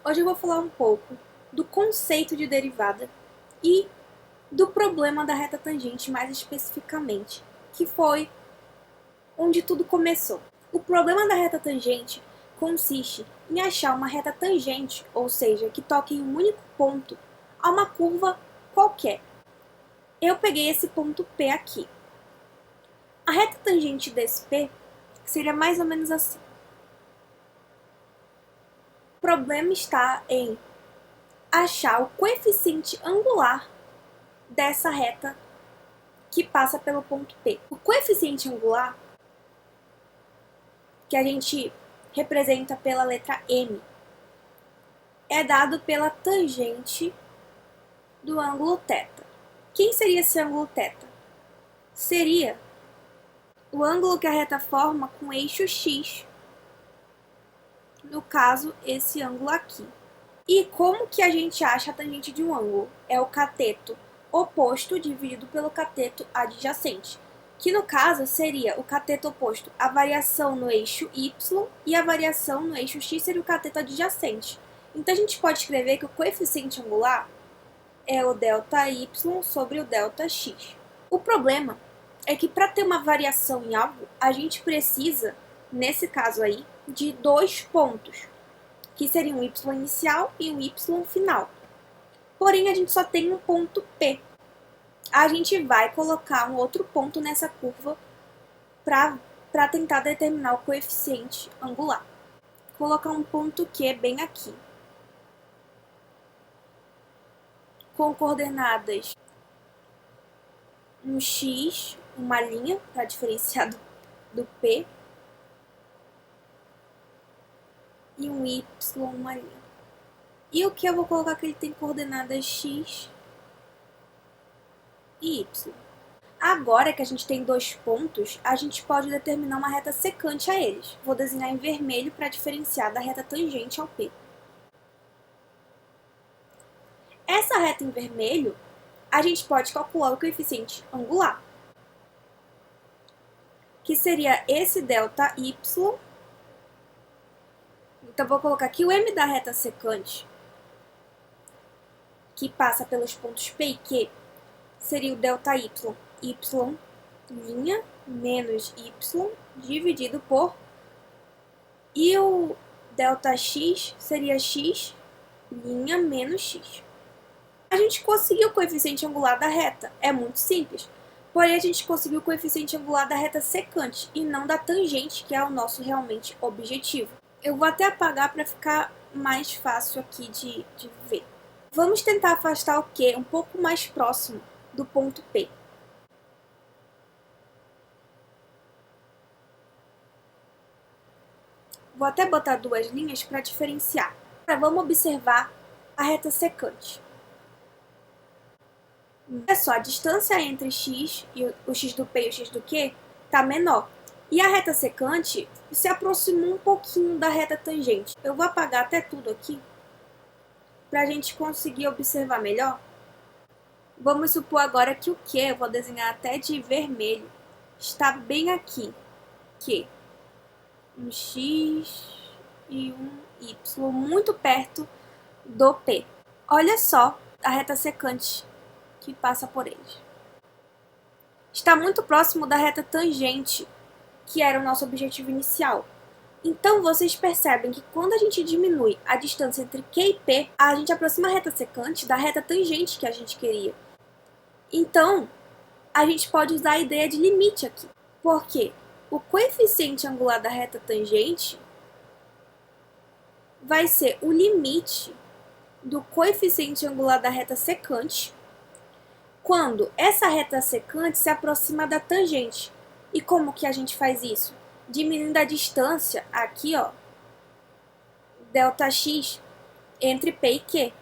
Hoje eu vou falar um pouco do conceito de derivada e do problema da reta tangente mais especificamente, que foi onde tudo começou. O problema da reta tangente consiste em achar uma reta tangente, ou seja, que toque em um único ponto, a uma curva qualquer. Eu peguei esse ponto P aqui. A reta tangente desse P seria mais ou menos assim. O problema está em achar o coeficiente angular dessa reta que passa pelo ponto P. O coeficiente angular, que a gente representa pela letra M, é dado pela tangente do ângulo θ. Quem seria esse ângulo θ? Seria o ângulo que a reta forma com o eixo x, no caso, esse ângulo aqui. E como que a gente acha a tangente de um ângulo? É o cateto oposto dividido pelo cateto adjacente, que no caso seria o cateto oposto, a variação no eixo y, e a variação no eixo x seria o cateto adjacente. Então a gente pode escrever que o coeficiente angular é o ΔY sobre o ΔX. O problema é que para ter uma variação em algo, a gente precisa, nesse caso aí, de dois pontos, que seriam um y inicial e um y final. Porém, a gente só tem um ponto P. A gente vai colocar um outro ponto nessa curva para tentar determinar o coeficiente angular. Vou colocar um ponto Q bem aqui, com coordenadas um x, uma linha para diferenciar do P, e um y, uma linha. E o que eu vou colocar que ele tem coordenadas x e y. Agora que a gente tem dois pontos, a gente pode determinar uma reta secante a eles. Vou desenhar em vermelho para diferenciar da reta tangente ao P. Essa reta em vermelho, a gente pode calcular o coeficiente angular, que seria esse ΔY. Então, vou colocar aqui o m da reta secante, que passa pelos pontos P e Q, seria o ΔY, y' menos y dividido por... E o ΔX seria x' menos x. A gente conseguiu o coeficiente angular da reta. É muito simples. Porém, a gente conseguiu o coeficiente angular da reta secante e não da tangente, que é o nosso realmente objetivo. Eu vou até apagar para ficar mais fácil aqui de ver. Vamos tentar afastar o Q um pouco mais próximo do ponto P. Vou até botar duas linhas para diferenciar. Agora vamos observar a reta secante. Olha só, a distância entre x e o x do P e o x do Q está menor. E a reta secante se aproximou um pouquinho da reta tangente. Eu vou apagar até tudo aqui para a gente conseguir observar melhor. Vamos supor agora que o Q, eu vou desenhar até de vermelho, está bem aqui. Q, um x e um y, muito perto do P. Olha só a reta secante que passa por eles. Está muito próximo da reta tangente, que era o nosso objetivo inicial. Então, vocês percebem que quando a gente diminui a distância entre Q e P, a gente aproxima a reta secante da reta tangente que a gente queria. Então, a gente pode usar a ideia de limite aqui, porque o coeficiente angular da reta tangente vai ser o limite do coeficiente angular da reta secante quando essa reta secante se aproxima da tangente. E como que a gente faz isso? Diminuindo a distância aqui, ó, ΔX entre P e Q,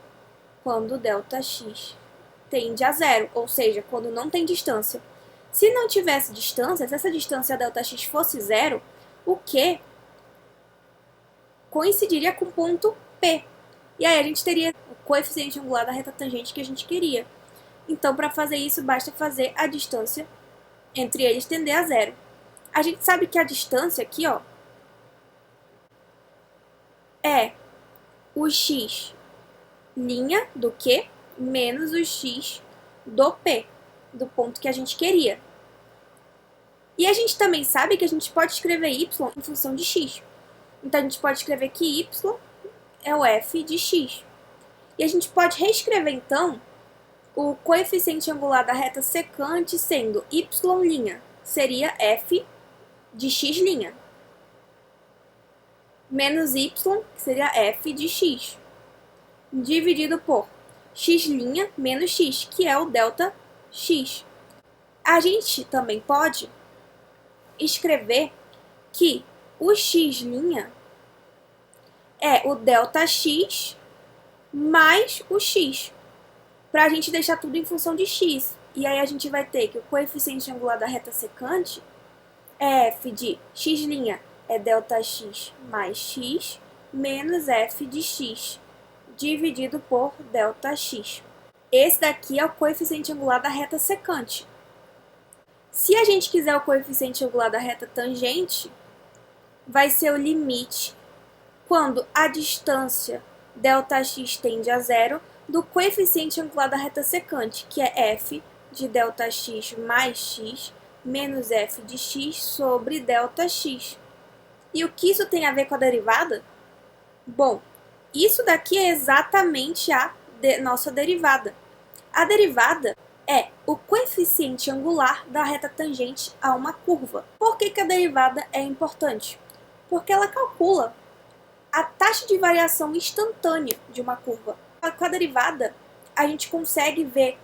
quando ΔX tende a zero, ou seja, quando não tem distância. Se não tivesse distância, se essa distância ΔX fosse zero, o Q coincidiria com o ponto P. E aí a gente teria o coeficiente angular da reta tangente que a gente queria. Então, para fazer isso, basta fazer a distância entre eles tender a zero. A gente sabe que a distância aqui, ó, é o x' do Q menos o x do P, do ponto que a gente queria. E a gente também sabe que a gente pode escrever y em função de x. Então, a gente pode escrever que y é o f de x. E a gente pode reescrever, então, o coeficiente angular da reta secante sendo y', seria f de x', menos y, que seria f de x, dividido por x' menos x, que é o delta x. A gente também pode escrever que o x' é o delta x mais o x, para a gente deixar tudo em função de x. E aí a gente vai ter que o coeficiente angular da reta secante é f de x' é delta x mais x, menos f de x, dividido por delta x. Esse daqui é o coeficiente angular da reta secante. Se a gente quiser o coeficiente angular da reta tangente, vai ser o limite quando a distância Δx tende a zero do coeficiente angular da reta secante, que é f de Δx mais x menos f de x sobre Δx. E o que isso tem a ver com a derivada? Bom, isso daqui é exatamente a nossa derivada. A derivada é o coeficiente angular da reta tangente a uma curva. Por que a derivada é importante? Porque ela calcula a taxa de variação instantânea de uma curva. Com a derivada, a gente consegue ver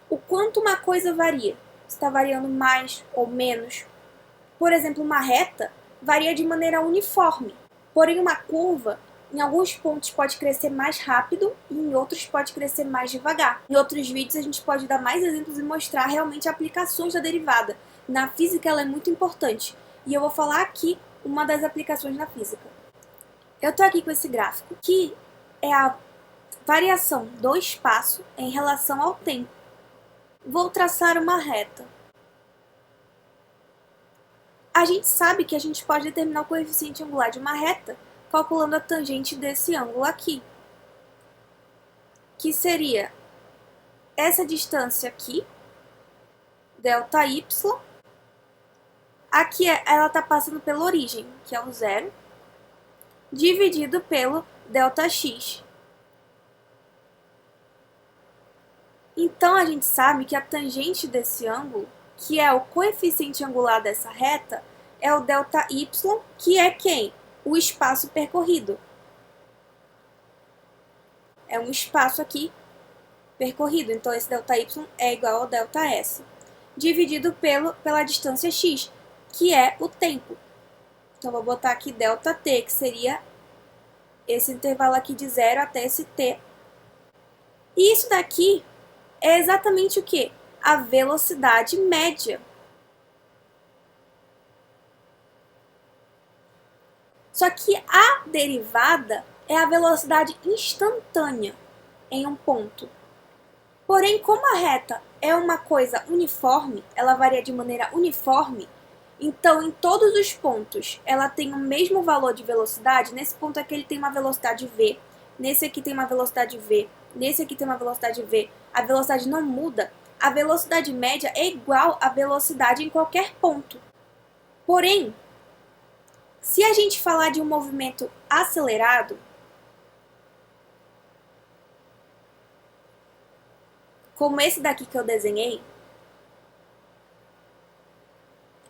o quanto uma coisa varia. Se está variando mais ou menos. Por exemplo, uma reta varia de maneira uniforme. Porém, uma curva, em alguns pontos pode crescer mais rápido e em outros pode crescer mais devagar. Em outros vídeos a gente pode dar mais exemplos e mostrar realmente aplicações da derivada. Na física ela é muito importante. E eu vou falar aqui uma das aplicações na física. Eu estou aqui com esse gráfico, que é a variação do espaço em relação ao tempo. Vou traçar uma reta. A gente sabe que a gente pode determinar o coeficiente angular de uma reta calculando a tangente desse ângulo aqui, que seria essa distância aqui, ΔY. Aqui ela está passando pela origem, que é o zero, dividido pelo ΔX. Então, a gente sabe que a tangente desse ângulo, que é o coeficiente angular dessa reta, é o ΔY, que é quem? O espaço percorrido. É um espaço aqui percorrido, então esse ΔY é igual ao ΔS, dividido pela distância x, que é o tempo. Então, vou botar aqui ΔT, que seria esse intervalo aqui de 0 até esse t. E isso daqui é exatamente o quê? A velocidade média. Só que a derivada é a velocidade instantânea em um ponto. Porém, como a reta é uma coisa uniforme, ela varia de maneira uniforme, então em todos os pontos ela tem o mesmo valor de velocidade. Nesse ponto aqui ele tem uma velocidade v, nesse aqui tem uma velocidade v, nesse aqui tem uma velocidade v, a velocidade não muda, a velocidade média é igual à velocidade em qualquer ponto. Porém, se a gente falar de um movimento acelerado, como esse daqui que eu desenhei,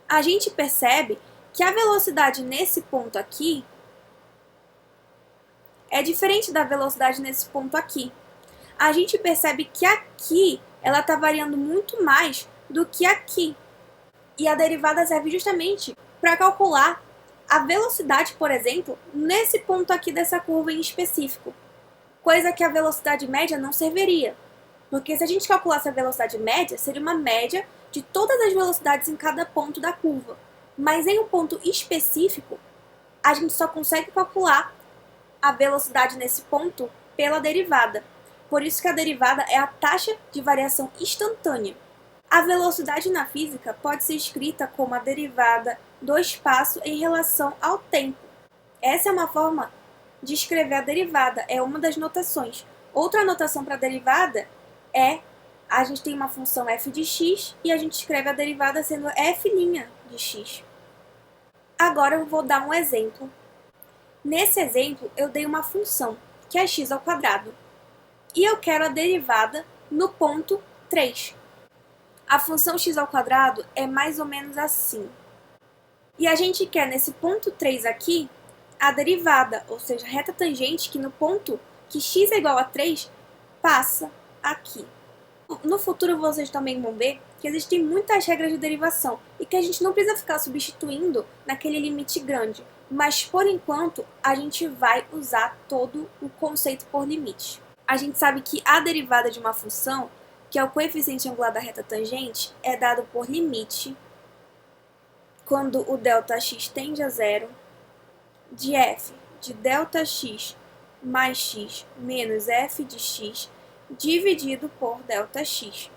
a gente percebe que a velocidade nesse ponto aqui é diferente da velocidade nesse ponto aqui. A gente percebe que aqui ela está variando muito mais do que aqui. E a derivada serve justamente para calcular a velocidade, por exemplo, nesse ponto aqui dessa curva em específico. Coisa que a velocidade média não serviria. Porque se a gente calculasse a velocidade média, seria uma média de todas as velocidades em cada ponto da curva. Mas em um ponto específico, a gente só consegue calcular a velocidade nesse ponto pela derivada. Por isso que a derivada é a taxa de variação instantânea. A velocidade na física pode ser escrita como a derivada do espaço em relação ao tempo. Essa é uma forma de escrever a derivada, é uma das notações. Outra notação para a derivada é, a gente tem uma função f de x e a gente escreve a derivada sendo f' de x. Agora eu vou dar um exemplo. Nesse exemplo, eu dei uma função, que é x ao quadrado, e eu quero a derivada no ponto 3. A função x ao quadrado é mais ou menos assim. E a gente quer, nesse ponto 3 aqui, a derivada, ou seja, a reta tangente que no ponto que x é igual a 3, passa aqui. No futuro vocês também vão ver que existem muitas regras de derivação e que a gente não precisa ficar substituindo naquele limite grande, mas por enquanto a gente vai usar todo o conceito por limite. A gente sabe que a derivada de uma função, que é o coeficiente angular da reta tangente, é dado por limite quando o ΔX tende a zero, de f de ΔX mais x menos f de x dividido por ΔX.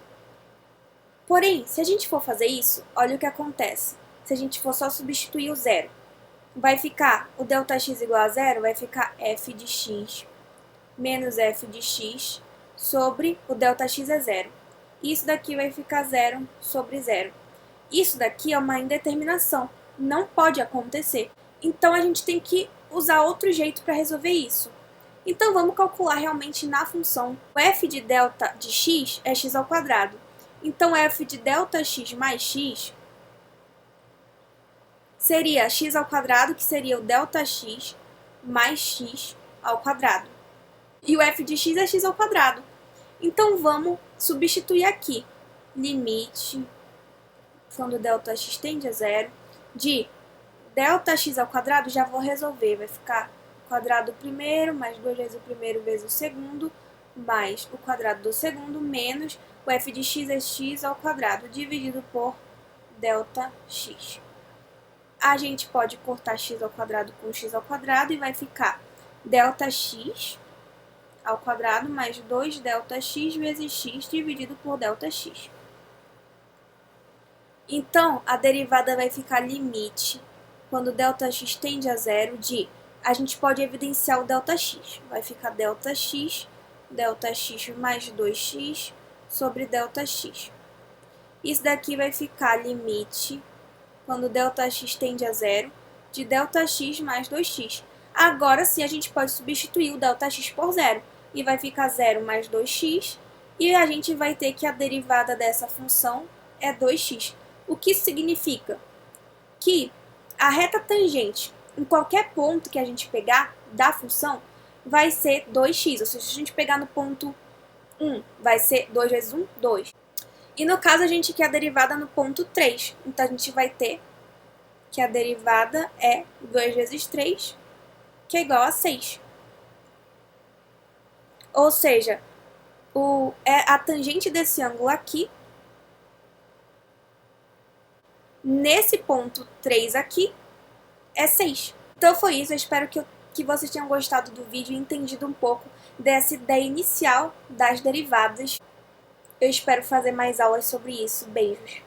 Porém, se a gente for fazer isso, olha o que acontece. Se a gente for só substituir o zero, vai ficar o ΔX igual a zero, vai ficar f de x menos f de x sobre o ΔX é zero. Isso daqui vai ficar zero sobre zero. Isso daqui é uma indeterminação, não pode acontecer. Então a gente tem que usar outro jeito para resolver isso. Então vamos calcular realmente na função. O f de delta de x é x ao quadrado. Então f de ΔX mais x seria x ao quadrado, que seria o ΔX mais x ao quadrado. E o f de x é x ao quadrado. Então vamos substituir aqui. Limite, quando ΔX tende a zero, de ΔX ao quadrado, já vou resolver. Vai ficar o quadrado do primeiro, mais 2 vezes o primeiro vezes o segundo, mais o quadrado do segundo, menos o f de x é x ao quadrado, dividido por ΔX. A gente pode cortar x ao quadrado com x ao quadrado e vai ficar ΔX ao quadrado mais 2ΔX vezes x dividido por ΔX. Então, a derivada vai ficar limite, quando ΔX tende a zero, de... A gente pode evidenciar o ΔX. Vai ficar ΔX mais 2x sobre ΔX. Isso daqui vai ficar limite, quando ΔX tende a zero, de ΔX mais 2x. Agora sim a gente pode substituir o ΔX por zero. E vai ficar 0 mais 2x. E a gente vai ter que a derivada dessa função é 2x. O que isso significa? Que a reta tangente, em qualquer ponto que a gente pegar da função, vai ser 2x. Ou seja, se a gente pegar no ponto 1, vai ser 2 vezes 1, 2. E no caso, a gente quer a derivada no ponto 3. Então, a gente vai ter que a derivada é 2 vezes 3, que é igual a 6. Ou seja, a tangente desse ângulo aqui, nesse ponto 3 aqui, é 6. Então foi isso, eu espero que vocês tenham gostado do vídeo e entendido um pouco dessa ideia inicial das derivadas. Eu espero fazer mais aulas sobre isso. Beijos!